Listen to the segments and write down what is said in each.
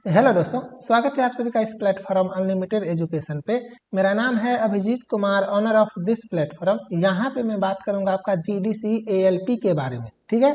Hello दोस्तों, स्वागत है आप सभी का इस प्लेटफॉर्म अनलिमिटेड एजुकेशन पे। मेरा नाम है Abhijit Kumar, owner of this platform. यहाँ पे मैं बात करूँगा आपका जीडीसी एएलपी के बारे में। ठीक है,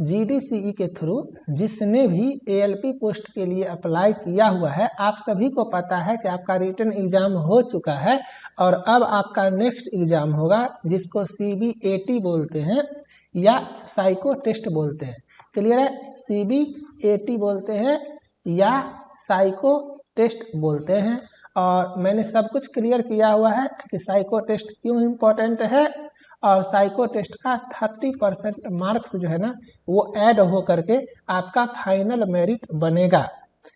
जीडीसीई के थ्रू जिसने भी एएलपी पोस्ट के लिए अप्लाई किया हुआ है, आप सभी को पता है कि आपका रिटन एग्जाम हो चुका है और अब आपका नेक्स्ट एग्जाम होगा जिसको CBAT बोलते हैं या साइको टेस्ट बोलते हैं। क्लियर है? CBAT बोलते हैं या साइको टेस्ट बोलते हैं। और मैंने सब कुछ क्लियर किया हुआ है कि साइको टेस्ट क्यों इम्पोर्टेंट है और साइको टेस्ट का 30% मार्क्स जो है ना वो ऐड हो करके आपका फाइनल मेरिट बनेगा।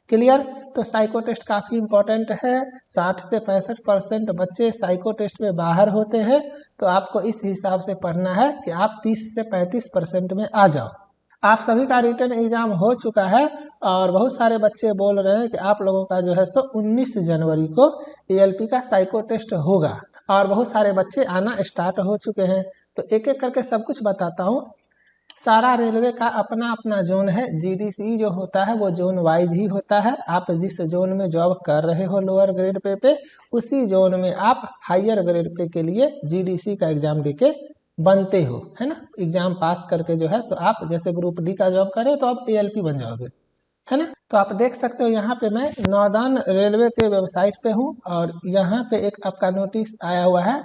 क्लियर? तो साइको टेस्ट काफ़ी इम्पोर्टेंट है। 60 से 65% बच्चे साइको टेस्ट में बाहर होते हैं, तो आपको इस हिसाब से पढ़ना है कि आप 30 से 35% में आ जाओ। आप सभी का रिटन एग्जाम हो चुका है और बहुत सारे बच्चे बोल रहे हैं कि आप लोगों का जो है सो 19 जनवरी को एएलपी का साइको टेस्ट होगा और बहुत सारे बच्चे आना स्टार्ट हो चुके हैं। तो एक एक करके सब कुछ बताता हूँ। सारा रेलवे का अपना अपना जोन है। जीडीसी जो होता है वो जोन वाइज ही होता है। आप जिस जोन में जॉब कर रहे हो लोअर ग्रेड पे उसी जोन में आप हायर ग्रेड पे के लिए जीडीसी का एग्जाम देके बनते हो, है ना। एग्जाम पास करके जो है सो आप जैसे ग्रुप डी का जॉब करें तो आप एएलपी बन जाओगे, है ना। तो आप देख सकते हो यहाँ पे मैं नॉर्दर्न रेलवे के वेबसाइट पे हूँ और यहाँ पे एक आपका नोटिस आया हुआ है।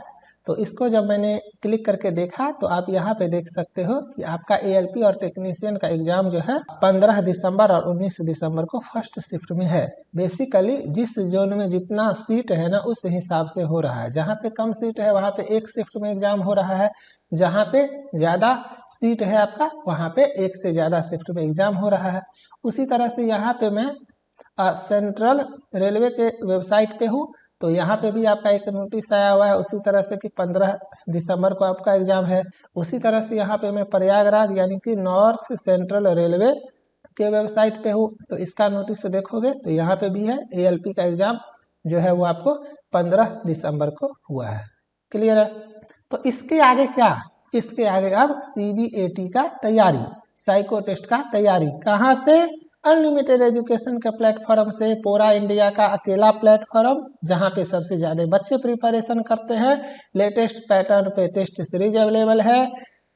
तो इसको जब मैंने क्लिक करके देखा तो आप यहाँ पे देख सकते हो कि आपका एएलपी और टेक्नीशियन का एग्जाम जो है 15 दिसंबर और 19 दिसंबर को फर्स्ट शिफ्ट में है। बेसिकली जिस जोन में जितना सीट है ना उस हिसाब से हो रहा है। जहाँ पे कम सीट है वहाँ पे एक शिफ्ट में एग्जाम हो रहा है, जहाँ पे ज़्यादा सीट है आपका वहाँ पे एक से ज़्यादा शिफ्ट में एग्जाम हो रहा है। उसी तरह से यहाँ पे मैं सेंट्रल रेलवे के वेबसाइट पे हूँ, तो यहाँ पे भी आपका एक नोटिस आया हुआ है उसी तरह से कि 15 दिसंबर को आपका एग्जाम है। उसी तरह से यहाँ पे मैं प्रयागराज यानी कि नॉर्थ सेंट्रल रेलवे के वेबसाइट पे हूँ, तो इसका नोटिस देखोगे तो यहाँ पे भी है एएलपी का एग्जाम जो है वो आपको 15 दिसंबर को हुआ है। क्लियर है? तो इसके आगे क्या, इसके आगे अब CBAT का तैयारी, साइको टेस्ट का तैयारी कहाँ से? अनलिमिटेड एजुकेशन के प्लेटफॉर्म से। पूरा इंडिया का अकेला प्लेटफॉर्म जहाँ पे सबसे ज़्यादा बच्चे प्रिपरेशन करते हैं। लेटेस्ट पैटर्न पे टेस्ट सीरीज अवेलेबल है।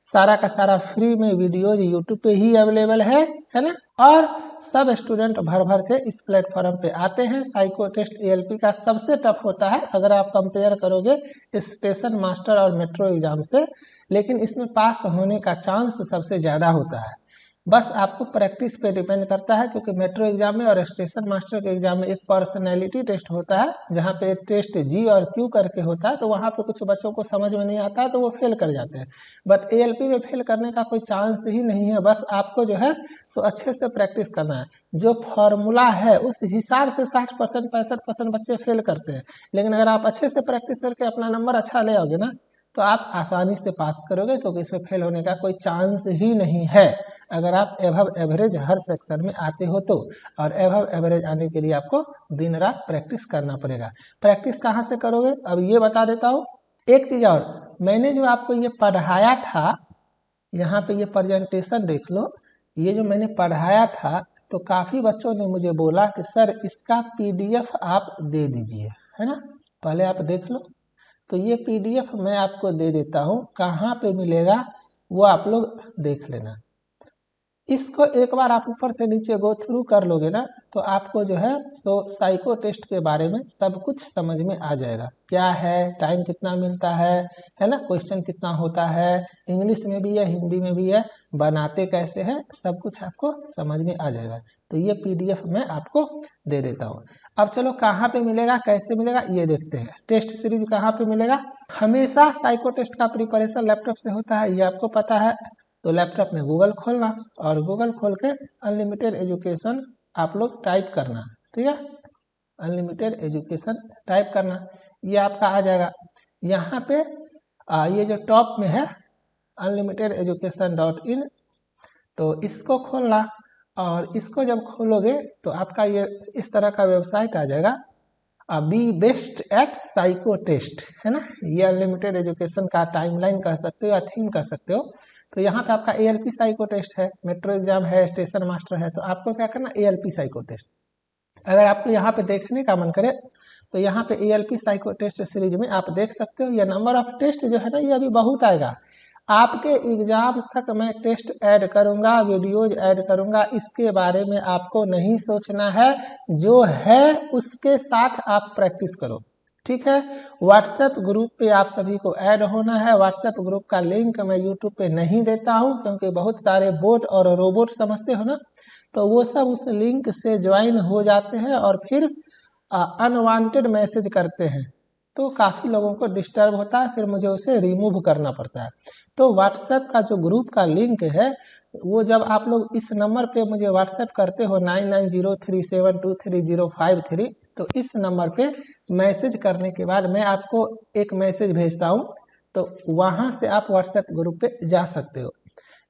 सारा का सारा फ्री में वीडियोज यूट्यूब पे ही अवेलेबल है ना। और सब स्टूडेंट भर भर के इस प्लेटफॉर्म पे आते हैं। साइको टेस्ट एएलपी का सबसे टफ होता है अगर आप कंपेयर करोगे स्टेशन मास्टर और मेट्रो एग्जाम से, लेकिन इसमें पास होने का चांस सबसे ज़्यादा होता है। बस आपको प्रैक्टिस पे डिपेंड करता है, क्योंकि मेट्रो एग्जाम में और स्टेशन मास्टर के एग्जाम में एक पर्सनैलिटी टेस्ट होता है जहाँ पे टेस्ट जी और क्यू करके होता है, तो वहाँ पे कुछ बच्चों को समझ में नहीं आता है तो वो फेल कर जाते हैं। बट एएलपी में फेल करने का कोई चांस ही नहीं है। बस आपको जो है सो अच्छे से प्रैक्टिस करना है। जो फॉर्मूला है उस हिसाब से 60% 65% बच्चे फेल करते हैं, लेकिन अगर आप अच्छे से प्रैक्टिस करके अपना नंबर अच्छा ले आओगे ना तो आप आसानी से पास करोगे, क्योंकि इसमें फेल होने का कोई चांस ही नहीं है अगर आप एभव एवरेज हर सेक्शन में आते हो तो। और एभव एवरेज आने के लिए आपको दिन रात प्रैक्टिस करना पड़ेगा। प्रैक्टिस कहाँ से करोगे अब ये बता देता हूँ। एक चीज़ और, मैंने जो आपको ये पढ़ाया था, यहाँ पे ये प्रेजेंटेशन देख लो। ये जो मैंने पढ़ाया था तो काफ़ी बच्चों ने मुझे बोला कि सर इसका PDF आप दे दीजिए, है ना। पहले आप देख लो। तो ये PDF मैं आपको दे देता हूँ, कहाँ पे मिलेगा वो आप लोग देख लेना। इसको एक बार आप ऊपर से नीचे गो थ्रू कर लोगे ना तो आपको जो है सो साइको टेस्ट के बारे में सब कुछ समझ में आ जाएगा। क्या है, टाइम कितना मिलता है ना, क्वेश्चन कितना होता है, इंग्लिश में भी है हिंदी में भी है, बनाते कैसे हैं, सब कुछ आपको समझ में आ जाएगा। तो ये PDF मैं आपको दे देता हूँ। अब चलो कहाँ पे मिलेगा, कैसे मिलेगा ये देखते हैं। टेस्ट सीरीज कहाँ पे मिलेगा? हमेशा साइको टेस्ट का प्रिपरेशन लैपटॉप से होता है, ये आपको पता है। तो लैपटॉप में गूगल खोलना और गूगल खोल के अनलिमिटेड एजुकेशन आप लोग टाइप करना, ठीक है। अनलिमिटेड एजुकेशन टाइप करना, ये आपका आ जाएगा। यहाँ पे ये जो टॉप में है unlimitededucation.in, तो इसको खोलना और इसको जब खोलोगे तो आपका ये इस तरह का वेबसाइट आ जाएगा। Be best at psycho test, है ना। ये अनलिमिटेड एजुकेशन का टाइमलाइन कह सकते हो या थीम कह सकते हो। तो यहाँ पे आपका एएलपी साइको टेस्ट है, मेट्रो एग्जाम है, स्टेशन मास्टर है, तो आपको क्या करना, एएलपी साइको टेस्ट अगर आपको यहाँ पे देखने का मन करे तो यहाँ पे ALP साइको टेस्ट सीरीज में आप देख सकते हो, यह नंबर ऑफ टेस्ट जो है ना ये अभी बहुत आएगा। आपके एग्जाम तक मैं टेस्ट ऐड करूंगा, वीडियोज ऐड करूंगा, इसके बारे में आपको नहीं सोचना है। जो है उसके साथ आप प्रैक्टिस करो, ठीक है। व्हाट्सएप ग्रुप पे आप सभी को ऐड होना है। व्हाट्सएप ग्रुप का लिंक मैं यूट्यूब पे नहीं देता हूं, क्योंकि बहुत सारे बोट और रोबोट समझते हो ना, तो वो सब उस लिंक से ज्वाइन हो जाते हैं और फिर अनवांटेड मैसेज करते हैं, तो काफ़ी लोगों को डिस्टर्ब होता है, फिर मुझे उसे रिमूव करना पड़ता है। तो व्हाट्सएप का जो ग्रुप का लिंक है वो जब आप लोग इस नंबर पे मुझे व्हाट्सएप करते हो 9903723053, तो इस नंबर पे मैसेज करने के बाद मैं आपको एक मैसेज भेजता हूँ, तो वहाँ से आप व्हाट्सएप ग्रुप पे जा सकते हो।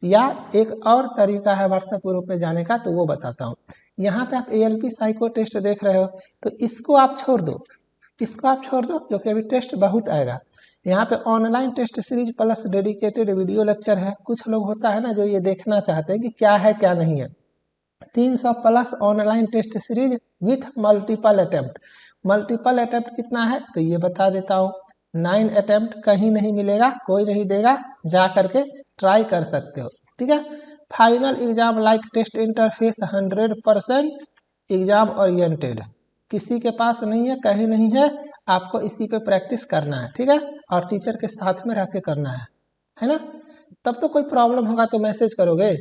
या एक और तरीका है व्हाट्सएप ग्रुप पे जाने का, तो वो बताता हूँ। यहाँ पे आप ALP साइको टेस्ट देख रहे हो, तो इसको आप छोड़ दो, इसको आप छोड़ दो, क्योंकि अभी टेस्ट बहुत आएगा। यहाँ पे online test series plus dedicated video lecture है। कुछ लोग होता है ना जो ये देखना चाहते हैं कि क्या है क्या नहीं है। 300 plus online test series with multiple attempt. Multiple attempt कितना है तो ये बता देता हूँ। 9 अटेम्प्ट कहीं नहीं मिलेगा, कोई नहीं देगा, जा करके ट्राई कर सकते हो, ठीक है। Final exam like test interface 100% exam oriented, किसी के पास नहीं है, कहीं नहीं है, आपको इसी पे प्रैक्टिस करना है, ठीक है। और टीचर के साथ में रह के करना है ना। तब तो कोई प्रॉब्लम होगा तो मैसेज करोगे।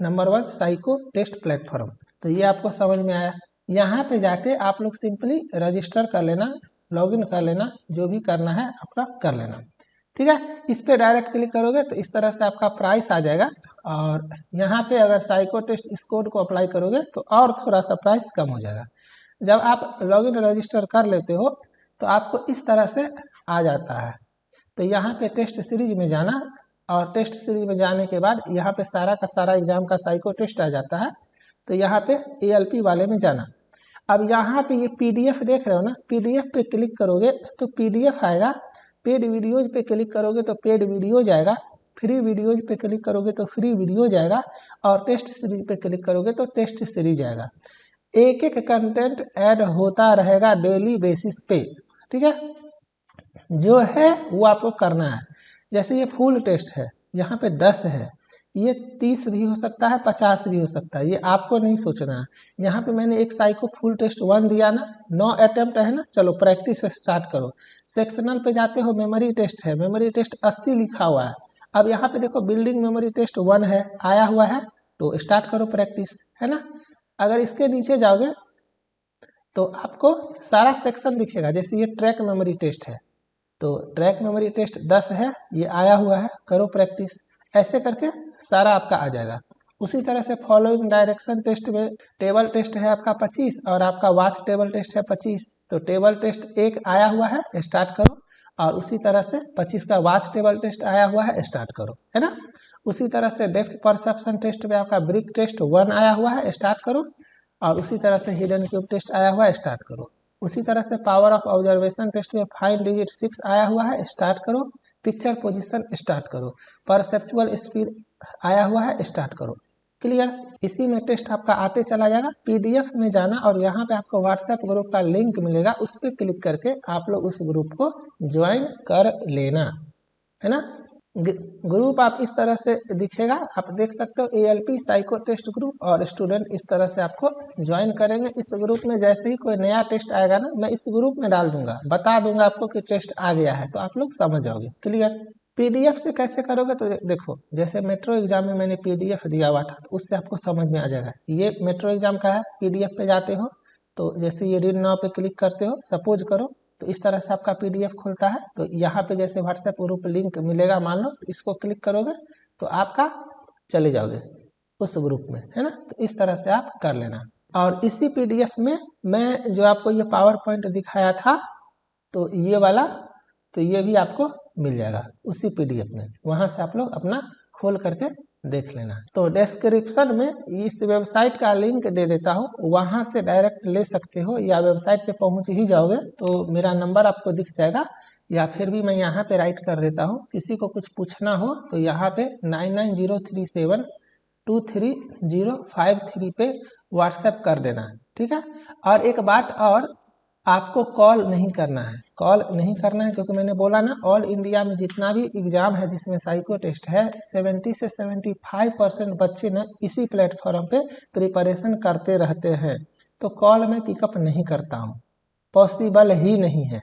नंबर 1 साइको टेस्ट प्लेटफॉर्म, तो ये आपको समझ में आया। यहाँ पे जाके आप लोग सिंपली रजिस्टर कर लेना, लॉगिन कर लेना, जो भी करना है अपना कर लेना, ठीक है। इस पे डायरेक्ट क्लिक करोगे तो इस तरह से आपका प्राइस आ जाएगा। और यहाँ पे अगर साइको टेस्ट इस कोड को अप्लाई करोगे तो और थोड़ा सा प्राइस कम हो जाएगा। जब आप लॉगिन रजिस्टर कर लेते हो तो आपको इस तरह से आ जाता है। तो यहाँ पे टेस्ट सीरीज में जाना, और टेस्ट सीरीज में जाने के बाद यहाँ पे सारा का सारा एग्जाम का साइको टेस्ट आ जाता है। तो यहाँ पे ALP वाले में जाना। अब यहाँ पे ये PDF देख रहे हो ना, PDF पे क्लिक करोगे तो PDF आएगा। पेड वीडियोज पे क्लिक करोगे तो पेड वीडियोज आएगा। फ्री वीडियोज पे क्लिक करोगे तो फ्री वीडियोज आएगा। और टेस्ट सीरीज पे क्लिक करोगे तो टेस्ट सीरीज आएगा। एक एक कंटेंट ऐड होता रहेगा डेली बेसिस पे, ठीक है। जो है वो आपको करना है। जैसे ये फुल टेस्ट है, यहाँ पे 10 है, ये 30 भी हो सकता है, 50 भी हो सकता है, ये आपको नहीं सोचना है। यहाँ पे मैंने एक साइको फुल टेस्ट 1 दिया ना, 9 अटेम्प्ट है ना, चलो प्रैक्टिस स्टार्ट करो। सेक्शनल पे जाते हो, मेमोरी टेस्ट है, मेमोरी टेस्ट 80 लिखा हुआ है। अब यहाँ पे देखो बिल्डिंग मेमोरी टेस्ट 1 है, आया हुआ है, तो स्टार्ट करो प्रैक्टिस, है ना। अगर इसके नीचे जाओगे तो आपको सारा सेक्शन दिखेगा। जैसे ये ट्रैक मेमोरी टेस्ट है, तो ट्रैक मेमोरी टेस्ट 10 है, ये आया हुआ है, करो प्रैक्टिस। ऐसे करके सारा आपका आ जाएगा। उसी तरह से फॉलोइंग डायरेक्शन टेस्ट में टेबल टेस्ट है आपका 25 और आपका वॉच टेबल टेस्ट है 25। तो टेबल टेस्ट 1 आया हुआ है, स्टार्ट करो। और उसी तरह से 25 का वॉच टेबल टेस्ट आया हुआ है, स्टार्ट करो, है ना। उसी तरह से डेप्थ परसेप्शन टेस्ट में आपका ब्रिक टेस्ट 1 आया हुआ है, स्टार्ट करो। और उसी तरह से हिडन क्यूब टेस्ट आया हुआ है, स्टार्ट करो। उसी तरह से पावर ऑफ ऑब्जर्वेशन टेस्ट में 5 डिजिट 6 आया हुआ है, स्टार्ट करो। पिक्चर पोजीशन स्टार्ट करो। परसेप्चुअल स्पीड आया हुआ है, स्टार्ट करो। क्लियर। इसी में टेस्ट आपका आते चला जाएगा। PDF में जाना और यहाँ पे आपको व्हाट्सएप ग्रुप का लिंक मिलेगा, उस पर क्लिक करके आप लोग उस ग्रुप को ज्वाइन कर लेना, है ना। ग्रुप आप इस तरह से दिखेगा, आप देख सकते हो ALP साइको टेस्ट ग्रुप। और स्टूडेंट इस तरह से आपको ज्वाइन करेंगे। इस ग्रुप में जैसे ही कोई नया टेस्ट आएगा ना, मैं इस ग्रुप में डाल दूंगा, बता दूंगा आपको कि टेस्ट आ गया है, तो आप लोग समझ जाओगे। क्लियर। PDF से कैसे करोगे तो देखो, जैसे मेट्रो एग्जाम में मैंने PDF दिया हुआ था, तो उससे आपको समझ में आ जाएगा। ये मेट्रो एग्जाम का है, PDF पे जाते हो तो जैसे ये रीड नाउ पे क्लिक करते हो, सपोज करो, तो इस तरह से आपका PDF खुलता है। तो यहाँ पे जैसे व्हाट्सएप ग्रुप लिंक मिलेगा मान लो, तो इसको क्लिक करोगे तो आपका चले जाओगे उस ग्रुप में, है ना। तो इस तरह से आप कर लेना। और इसी PDF में मैं जो आपको ये पावर पॉइंट दिखाया था, तो ये वाला, तो ये भी आपको मिल जाएगा उसी PDF में। वहाँ से आप लोग अपना खोल करके देख लेना। तो डिस्क्रिप्शन में इस वेबसाइट का लिंक दे देता हूँ, वहाँ से डायरेक्ट ले सकते हो, या वेबसाइट पे पहुँच ही जाओगे तो मेरा नंबर आपको दिख जाएगा, या फिर भी मैं यहाँ पे राइट कर देता हूँ। किसी को कुछ पूछना हो तो यहाँ पे 99037230053 पे व्हाट्सएप कर देना, ठीक है। और एक बात और, आपको कॉल नहीं करना है, कॉल नहीं करना है क्योंकि मैंने बोला ना, ऑल इंडिया में जितना भी एग्जाम है जिसमें साइको टेस्ट है, 70 से 75% बच्चे ना इसी प्लेटफॉर्म पे प्रिपरेशन करते रहते हैं। तो कॉल मैं पिकअप नहीं करता हूँ, पॉसिबल ही नहीं है,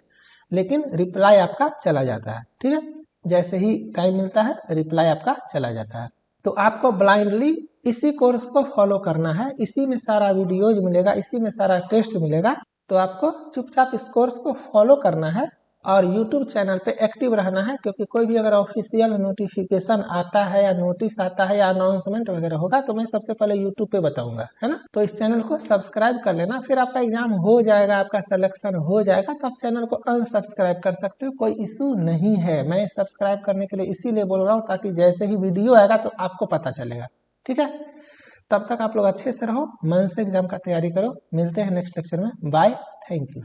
लेकिन रिप्लाई आपका चला जाता है। ठीक है, जैसे ही टाइम मिलता है रिप्लाई आपका चला जाता है। तो आपको ब्लाइंडली इसी कोर्स को फॉलो करना है, इसी में सारा वीडियोज मिलेगा, इसी में सारा टेस्ट मिलेगा। तो आपको चुपचाप इस कोर्स को फॉलो करना है और YouTube चैनल पे एक्टिव रहना है, क्योंकि कोई भी अगर ऑफिशियल नोटिफिकेशन आता है या नोटिस आता है या अनाउंसमेंट वगैरह होगा तो मैं सबसे पहले YouTube पे बताऊंगा, है ना। तो इस चैनल को सब्सक्राइब कर लेना, फिर आपका एग्जाम हो जाएगा, आपका सिलेक्शन हो जाएगा तो आप चैनल को अनसब्सक्राइब कर सकते हो, कोई इशू नहीं है। मैं सब्सक्राइब करने के लिए इसीलिए बोल रहा हूँ ताकि जैसे ही वीडियो आएगा तो आपको पता चलेगा। ठीक है, तब तक आप लोग अच्छे से रहो, मन से एग्जाम का तैयारी करो। मिलते हैं नेक्स्ट लेक्चर में, बाय, थैंक यू।